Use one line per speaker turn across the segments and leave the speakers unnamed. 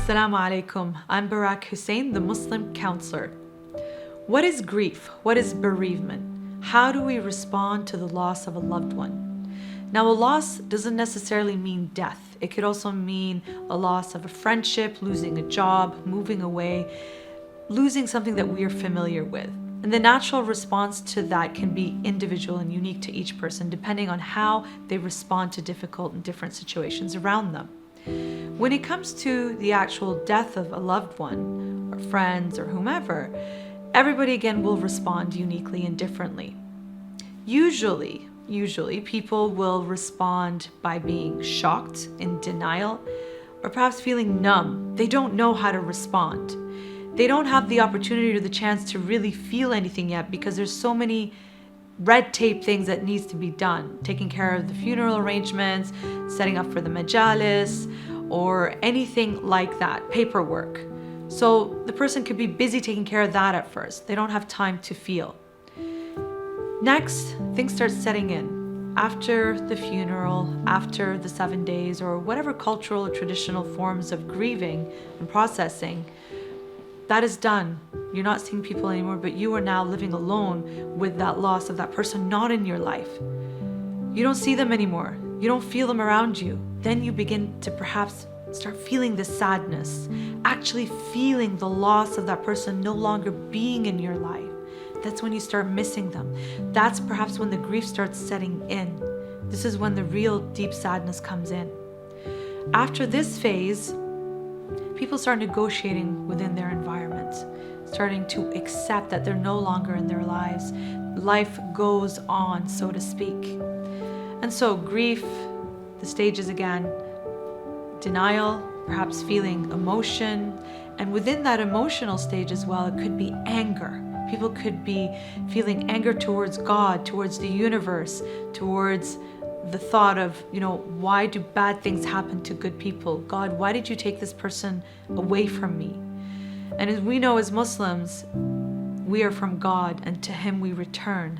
Assalamu alaikum. I'm Berak Hussain, the Muslim counselor. What is grief? What is bereavement? How do we respond to the loss of a loved one? Now, a loss doesn't necessarily mean death. It could also mean a loss of a friendship, losing a job, moving away, losing something that we are familiar with. And the natural response to that can be individual and unique to each person, depending on how they respond to difficult and different situations around them. When it comes to the actual death of a loved one, or friends, or whomever, everybody again will respond uniquely and differently. Usually people will respond by being shocked, in denial, or perhaps feeling numb. They don't know how to respond. They don't have the opportunity or the chance to really feel anything yet because there's so many red tape things that needs to be done. Taking care of the funeral arrangements, setting up for the majalis, or anything like that, paperwork. So the person could be busy taking care of that at first. They don't have time to feel. Next, things start setting in. After the funeral, after the 7 days, or whatever cultural or traditional forms of grieving and processing, that is done. You're not seeing people anymore, but you are now living alone with that loss of that person not in your life. You don't see them anymore. You don't feel them around you. Then you begin to perhaps start feeling the sadness, actually feeling the loss of that person no longer being in your life. That's when you start missing them. That's perhaps when the grief starts setting in. This is when the real deep sadness comes in. After this phase, people start negotiating within their environment, starting to accept that they're no longer in their lives. Life goes on, so to speak. And so grief, the stages again, denial, perhaps feeling emotion, and within that emotional stage as well, it could be anger. People could be feeling anger towards God, towards the universe, towards the thought of, why do bad things happen to good people? God, why did you take this person away from me? And as we know as Muslims, we are from God and to Him we return.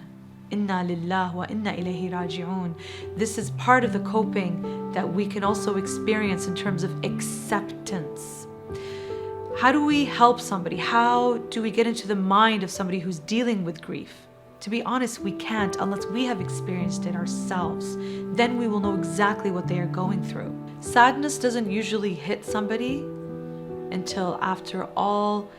Inna lillah wa inna ilayhi raji'un. This is part of the coping that we can also experience in terms of acceptance. How do we help somebody? How do we get into the mind of somebody who's dealing with grief? To be honest, we can't unless we have experienced it ourselves. Then we will know exactly what they are going through. Sadness doesn't usually hit somebody until after all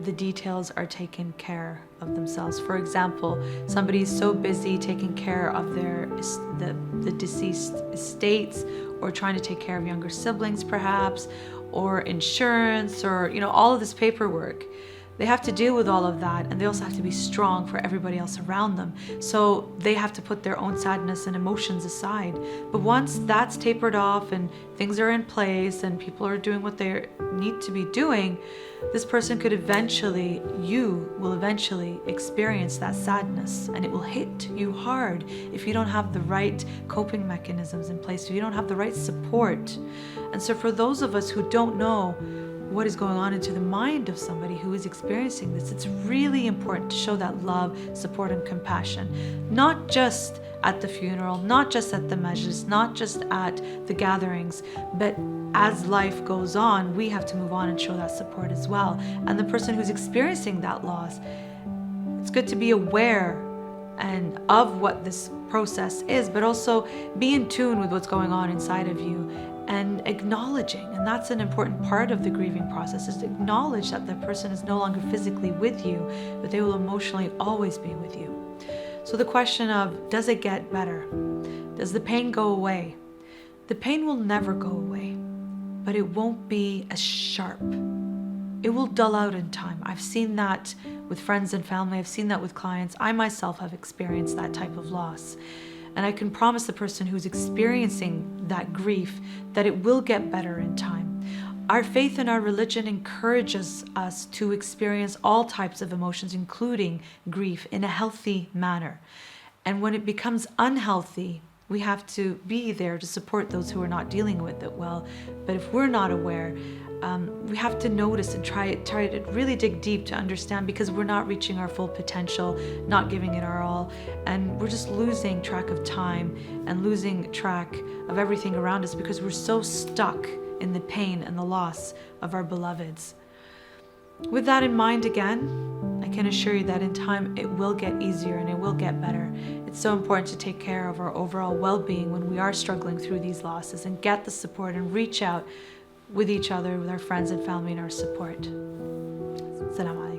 the details are taken care of themselves. For example, somebody is so busy taking care of the deceased estates, or trying to take care of younger siblings perhaps, or insurance, or all of this paperwork. They have to deal with all of that, and they also have to be strong for everybody else around them. So they have to put their own sadness and emotions aside. But once that's tapered off and things are in place and people are doing what they need to be doing, this person you will eventually experience that sadness, and it will hit you hard if you don't have the right coping mechanisms in place, if you don't have the right support. And so for those of us who don't know what is going on into the mind of somebody who is experiencing this, it's really important to show that love, support, and compassion, not just at the funeral, not just at the majlis, not just at the gatherings, but as life goes on, we have to move on and show that support as well. And the person who's experiencing that loss, it's good to be aware and of what this process is, but also be in tune with what's going on inside of you and acknowledging. And that's an important part of the grieving process, is to acknowledge that the person is no longer physically with you, but they will emotionally always be with you. So the question of, does it get better? Does the pain go away? The pain will never go away, but it won't be as sharp. It will dull out in time. I've seen that with friends and family. I've seen that with clients. I myself have experienced that type of loss. And I can promise the person who's experiencing that grief that it will get better in time. Our faith and our religion encourages us to experience all types of emotions, including grief, in a healthy manner. And when it becomes unhealthy, we have to be there to support those who are not dealing with it well. But if we're not aware, we have to notice and try to really dig deep to understand, because we're not reaching our full potential, not giving it our all, and we're just losing track of time and losing track of everything around us because we're so stuck in the pain and the loss of our beloveds. With that in mind, again, I can assure you that in time it will get easier and it will get better. It's so important to take care of our overall well-being when we are struggling through these losses, and get the support and reach out with each other, with our friends and family, and our support. Salam alaikum.